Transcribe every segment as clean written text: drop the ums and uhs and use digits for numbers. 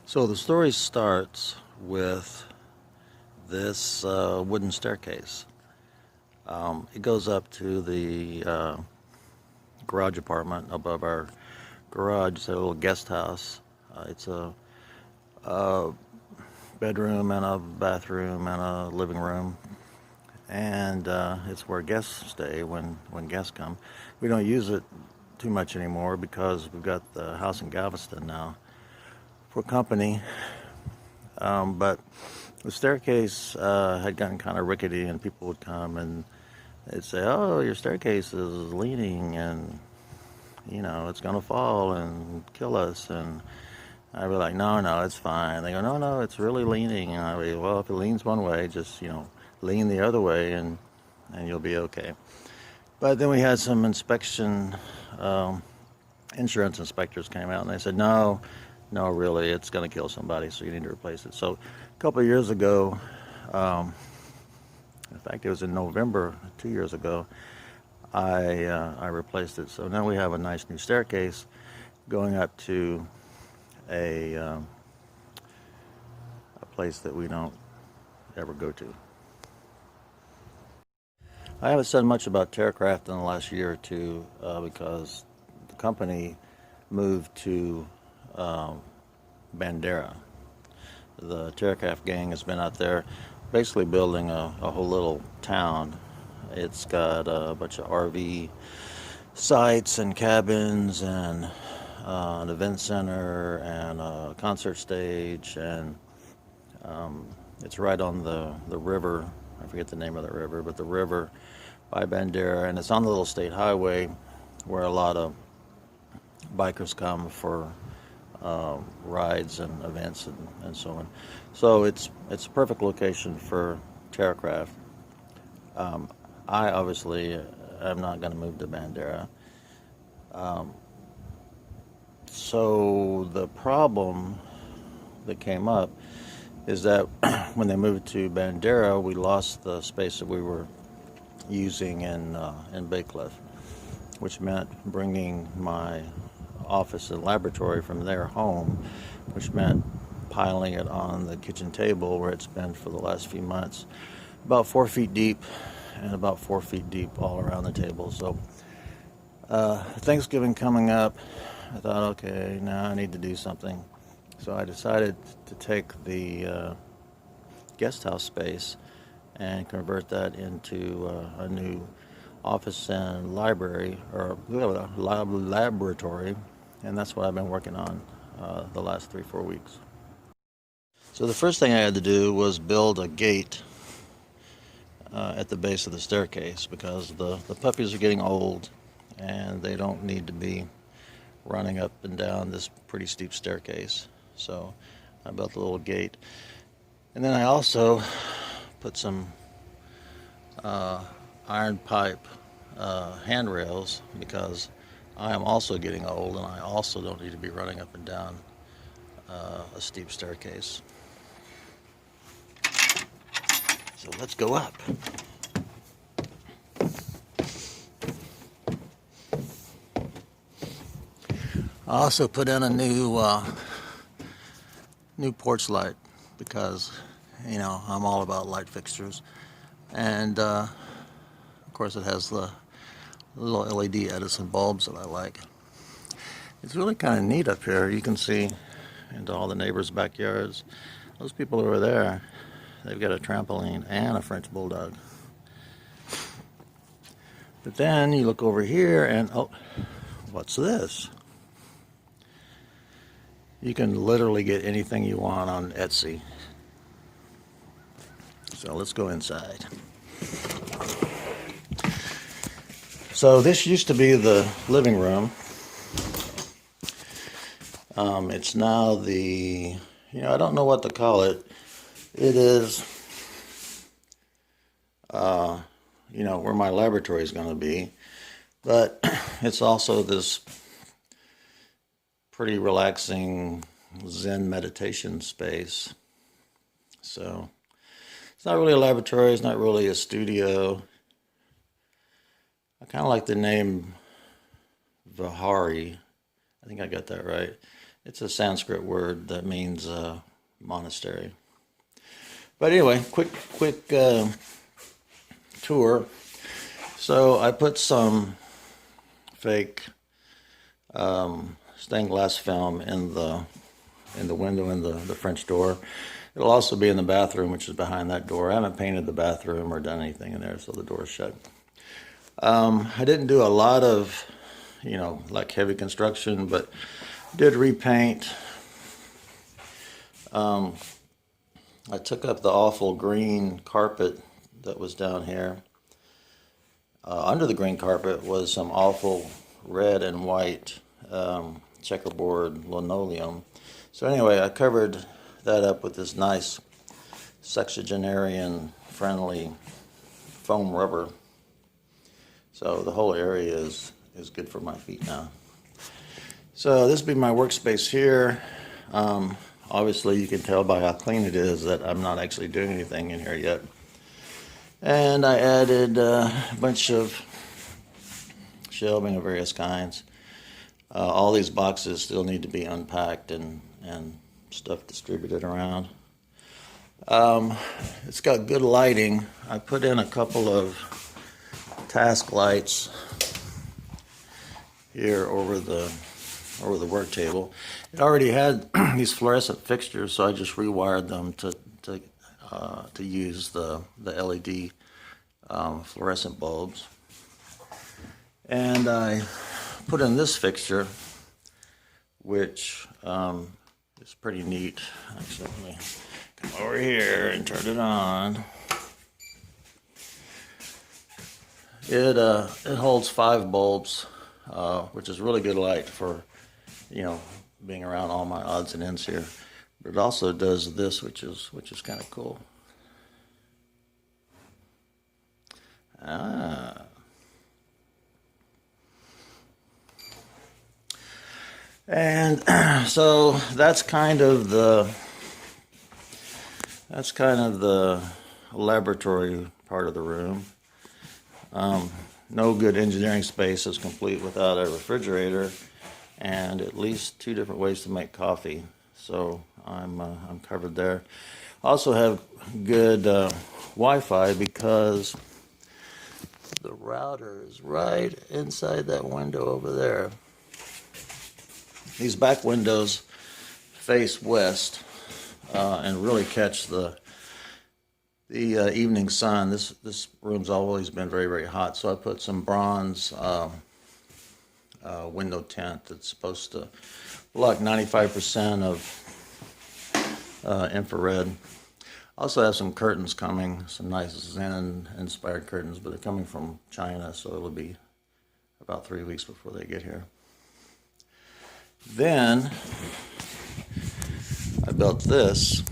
So the story starts with this wooden staircase. It goes up to the garage apartment above our garage. It's a little guest house. It's a bedroom and a bathroom and a living room, and it's where guests stay when guests come. We don't use it too much anymore because we've got the house in Galveston now for company. But the staircase had gotten kind of rickety, and people would come and they'd say, "Oh, your staircase is leaning, and it's gonna fall and kill us." And I'd be like, "No, no, it's fine." They go, "No, no, it's really leaning." And I'd be, "Well, if it leans one way, just lean the other way, and you'll be okay." But then we had some um, insurance inspectors came out, and they said, "No, no, really, it's going to kill somebody, so you need to replace it." So a couple of years ago, um, in fact, it was in November 2 years ago, I replaced it. So now we have a nice new staircase going up to a um, a place that we don't ever go to. I haven't said much about Terracraft in the last year or two because the company moved to um, Bandera. The Terracraft gang has been out there basically building a whole little town. It's got a bunch of RV sites and cabins and an event center and a concert stage, and it's right on the river. I forget the name of the river, but the river by Bandera, and it's on the little state highway where a lot of bikers come for rides and events and so on. So it's a perfect location for Terracraft. Um, I obviously am not going to move to Bandera. Um, so the problem that came up is that when they moved to Bandera, we lost the space that we were using in Baycliff, which meant bringing my office and laboratory from their home, which meant piling it on the kitchen table where it's been for the last few months, about 4 feet deep and about 4 feet deep all around the table. So Thanksgiving coming up, I thought, okay, now I need to do something. So I decided to take the guest house space and convert that into a new office and library, or laboratory, and that's what I've been working on the last 3-4 weeks. So the first thing I had to do was build a gate at the base of the staircase because the puppies are getting old and they don't need to be running up and down this pretty steep staircase. So I built a little gate, and then I also put some uh, iron pipe handrails because I am also getting old and I also don't need to be running up and down a steep staircase. So let's go up. I also put in a new porch light because I'm all about light fixtures, and of course it has the little LED Edison bulbs that I like. It's really kind of neat up here. You can see into all the neighbors' backyards. Those people over there, they've got a trampoline and a French bulldog. But then you look over here and, oh, what's this? You can literally get anything you want on Etsy. So let's go inside. So this used to be the living room. It's now I don't know what to call it. It is, where my laboratory is going to be. But it's also this pretty relaxing Zen meditation space. So it's not really a laboratory. It's not really a studio. I kind of like the name Vihara. I think I got that right. It's a Sanskrit word that means monastery. But anyway, quick tour. So I put some fake stained glass film in the window in the French door. It'll also be in the bathroom, which is behind that door. I haven't painted the bathroom or done anything in there, so the door's shut. I didn't do a lot of, like heavy construction, but did repaint. I took up the awful green carpet that was down here. Under the green carpet was some awful red and white checkerboard linoleum. So anyway, I covered that up with this nice sexagenarian friendly foam rubber. So the whole area is good for my feet now. So this will be my workspace here. Obviously you can tell by how clean it is that I'm not actually doing anything in here yet. And I added a bunch of shelving of various kinds. All these boxes still need to be unpacked and stuff distributed around. It's got good lighting. I put in a couple of task lights here over the work table. It already had these fluorescent fixtures, so I just rewired them to use the LED fluorescent bulbs. And I put in this fixture, which is pretty neat. Actually, let me come over here and turn it on. It holds 5 bulbs, which is really good light for, being around all my odds and ends here. But it also does this, which is kind of cool. And so that's kind of the laboratory part of the room. No good engineering space is complete without a refrigerator and at least 2 different ways to make coffee. So I'm covered there. Also have good Wi-Fi because the router is right inside that window over there. These back windows face west and really catch the evening sun. This room's always been very, very hot, so I put some bronze window tint that's supposed to block 95% of infrared. I also have some curtains coming, some nice Zen-inspired curtains, but they're coming from China, so it'll be about 3 weeks before they get here. Then I built this.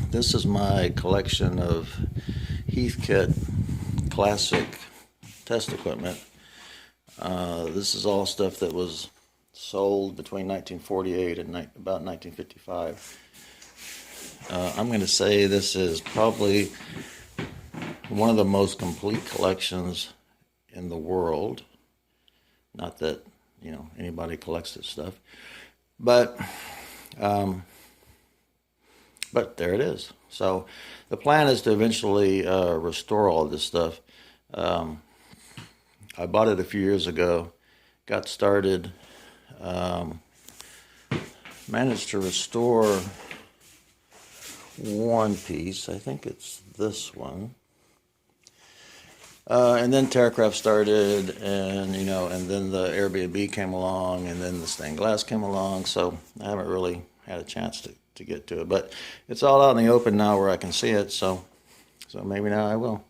This is my collection of Heathkit classic test equipment. This is all stuff that was sold between 1948 and about 1955. I'm going to say this is probably one of the most complete collections in the world. Not that, anybody collects this stuff. But there it is. So the plan is to eventually restore all of this stuff. I bought it a few years ago, got started, managed to restore one piece. I think it's this one. And then Terracraft started, and and then the Airbnb came along, and then the stained glass came along. So I haven't really had a chance to get to it, but it's all out in the open now where I can see it. So maybe now I will.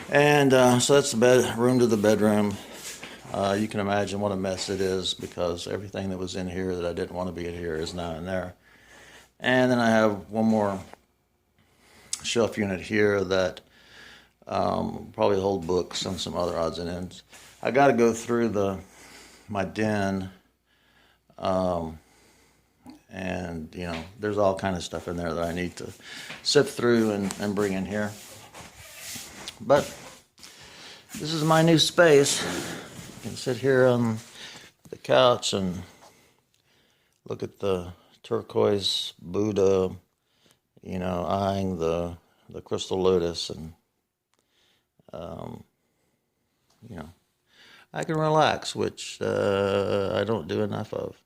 And so that's the room to the bedroom. You can imagine what a mess it is because everything that was in here that I didn't want to be in here is now in there. And then I have one more shelf unit here that probably hold books and some other odds and ends. I got to go through my den, and there's all kind of stuff in there that I need to sift through and bring in here. But this is my new space. I can sit here on the couch and look at the turquoise Buddha, eyeing the crystal lotus, and um, you know, I can relax, which I don't do enough of.